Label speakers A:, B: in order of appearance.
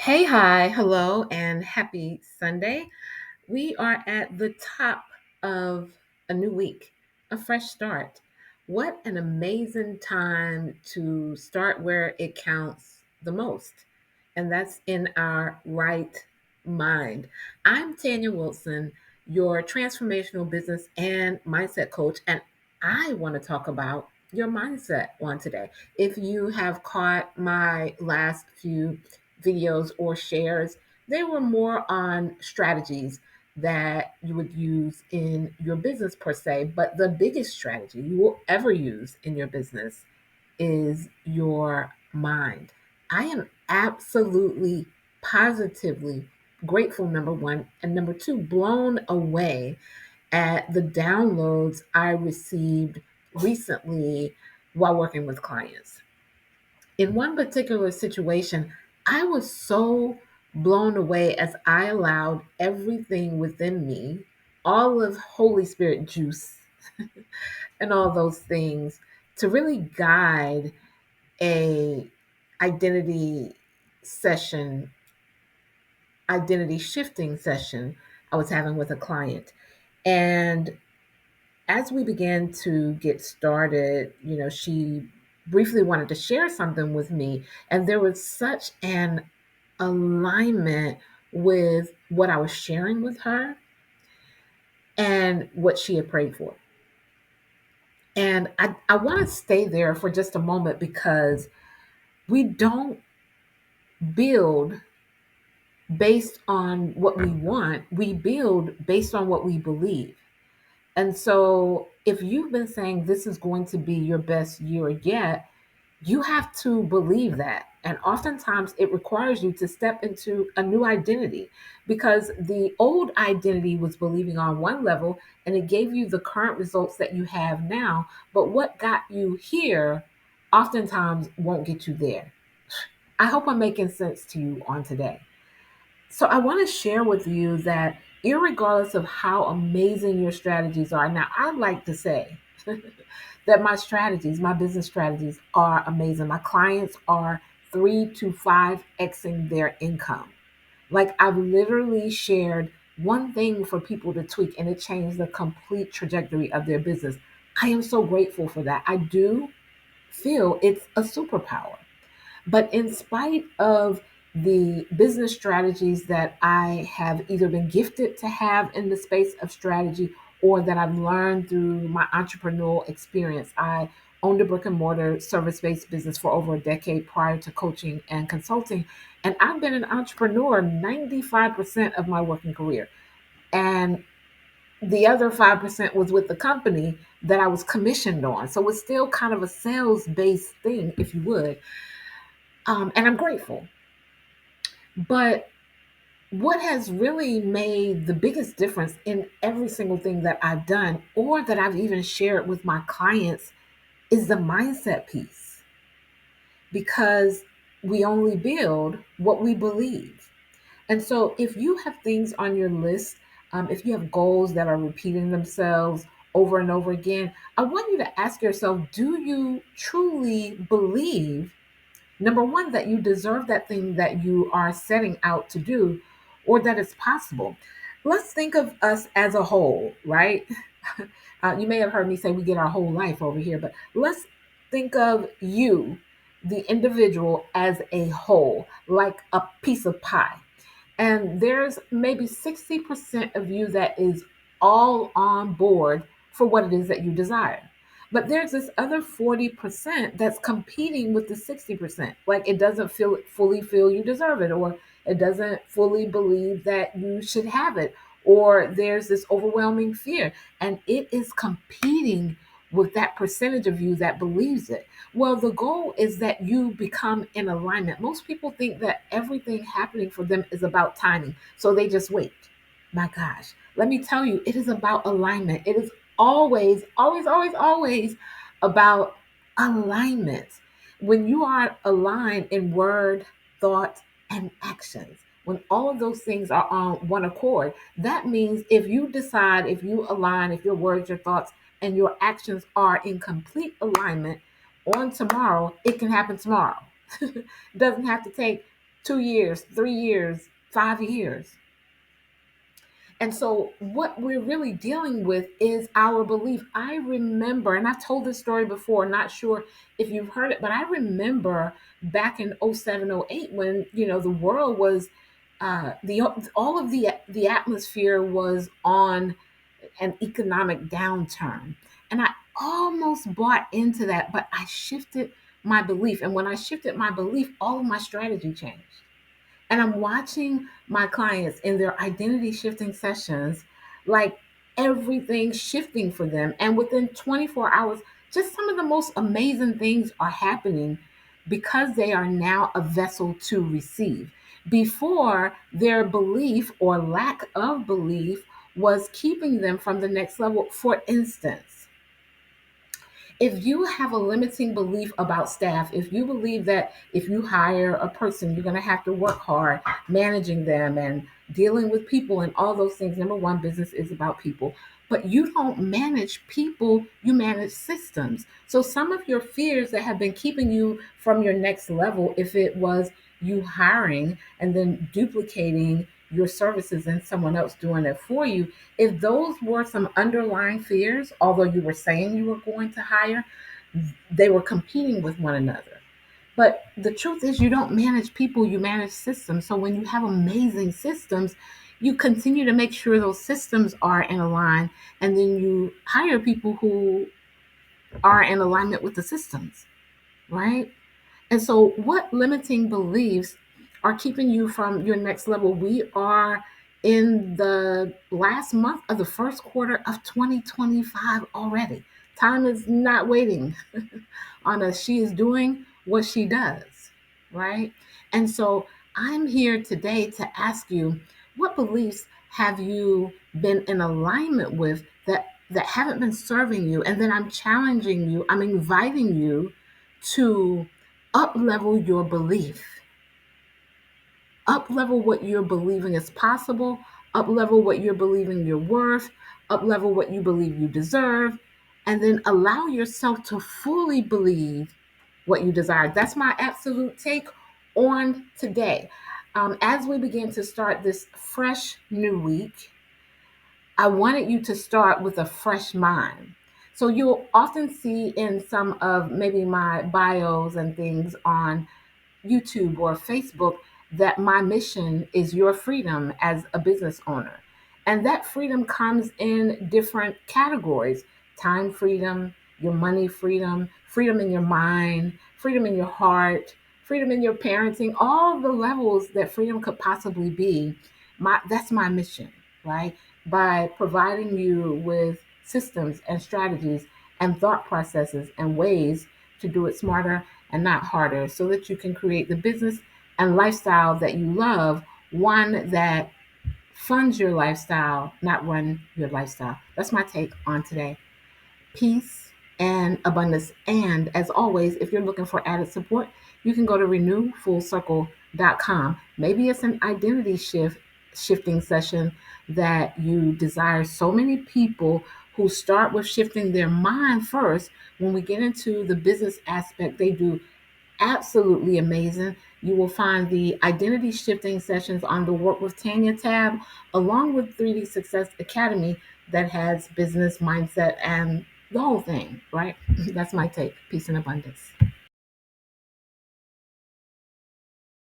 A: Hey, hi, hello, and happy Sunday. We are at the top of a new week, a fresh start. What an amazing time to start where it counts the most, and that's in our right mind. I'm Tanya Wilson, your transformational business and mindset coach, and I want to talk about your mindset on today. If you have caught my last few videos or shares, they were more on strategies that you would use in your business per se. But the biggest strategy you will ever use in your business is your mind. I am absolutely, positively grateful, number one, and number two, blown away at the downloads I received recently while working with clients. In one particular situation, I was so blown away as I allowed everything within me, all of Holy Spirit juice and all those things, to really guide a identity session, identity shifting session I was having with a client. And as we began to get started, she briefly wanted to share something with me, and there was such an alignment with what I was sharing with her and what she had prayed for. And I want to stay there for just a moment because we don't build based on what we want, we build based on what we believe. And so, if you've been saying this is going to be your best year yet, you have to believe that. And oftentimes, it requires you to step into a new identity because the old identity was believing on one level and it gave you the current results that you have now. But what got you here oftentimes won't get you there. I hope I'm making sense to you on today. So I want to share with you that irregardless of how amazing your strategies are, now I'd like to say that my strategies, my business strategies are amazing. My clients are 3 to 5xing their income. Like I've literally shared one thing for people to tweak and it changed the complete trajectory of their business. I am so grateful for that. I do feel it's a superpower. But in spite of the business strategies that I have either been gifted to have in the space of strategy or that I've learned through my entrepreneurial experience, I owned a brick and mortar service based business for over a decade prior to coaching and consulting. And I've been an entrepreneur 95% of my working career. And the other 5% was with the company that I was commissioned on. So it's still kind of a sales based thing, if you would. And I'm grateful. But what has really made the biggest difference in every single thing that I've done or that I've even shared with my clients is the mindset piece because we only build what we believe. And so if you have things on your list, if you have goals that are repeating themselves over and over again, I want you to ask yourself, do you truly believe, number one, that you deserve that thing that you are setting out to do or that it's possible? Let's think of us as a whole, right? You may have heard me say we get our whole life over here, but let's think of you, the individual, as a whole, like a piece of pie. And there's maybe 60% of you that is all on board for what it is that you desire. But there's this other 40% that's competing with the 60%. Like it doesn't fully feel you deserve it, or it doesn't fully believe that you should have it, or there's this overwhelming fear. And it is competing with that percentage of you that believes it. Well, the goal is that you become in alignment. Most people think that everything happening for them is about timing, so they just wait. My gosh, let me tell you, it is about alignment. It is always, always, always, always about alignment. When you are aligned in word, thought, and actions, when all of those things are on one accord, that means if you decide, if you align, if your words, your thoughts, and your actions are in complete alignment on tomorrow, it can happen tomorrow. It doesn't have to take 2 years, 3 years, 5 years. And so, what we're really dealing with is our belief. I remember, and I've told this story before, not sure if you've heard it, but I remember back in '07, '08 when, the world was, the all of the atmosphere was on an economic downturn. And I almost bought into that, but I shifted my belief. And when I shifted my belief, all of my strategy changed. And I'm watching my clients in their identity shifting sessions, like everything shifting for them. And within 24 hours, just some of the most amazing things are happening because they are now a vessel to receive. Before, their belief or lack of belief was keeping them from the next level. For instance, if you have a limiting belief about staff, if you believe that if you hire a person, you're going to have to work hard managing them and dealing with people and all those things. Number one, business is about people, but you don't manage people, you manage systems. So some of your fears that have been keeping you from your next level, if it was you hiring and then duplicating your services and someone else doing it for you, if those were some underlying fears, although you were saying you were going to hire, they were competing with one another. But the truth is, you don't manage people, you manage systems. So when you have amazing systems, you continue to make sure those systems are in line, and then you hire people who are in alignment with the systems, right? And so, what limiting beliefs are keeping you from your next level? We are in the last month of the first quarter of 2025 already. Time is not waiting on us. She is doing what she does, right? And so, I'm here today to ask you, what beliefs have you been in alignment with that haven't been serving you? And then I'm challenging you, I'm inviting you to up level your belief, up level what you're believing is possible, up level what you're believing you're worth, up level what you believe you deserve, and then allow yourself to fully believe what you desire. That's my absolute take on today. As we begin to start this fresh new week, I wanted you to start with a fresh mind. So you'll often see in some of maybe my bios and things on YouTube or Facebook that my mission is your freedom as a business owner. And that freedom comes in different categories: time freedom, your money freedom, freedom in your mind, freedom in your heart, freedom in your parenting, all the levels that freedom could possibly be. That's my mission, right? By providing you with systems and strategies and thought processes and ways to do it smarter and not harder, so that you can create the business and lifestyle that you love, one that funds your lifestyle, not run your lifestyle. That's my take on today. Peace and abundance. And as always, if you're looking for added support, you can go to renewfullcircle.com. Maybe it's an identity shifting session that you desire. So many people who start with shifting their mind first, when we get into the business aspect, they do absolutely amazing. You will find the identity shifting sessions on the Work with Tanya tab, along with 3D Success Academy that has business mindset and the whole thing, right? That's my take. Peace and abundance.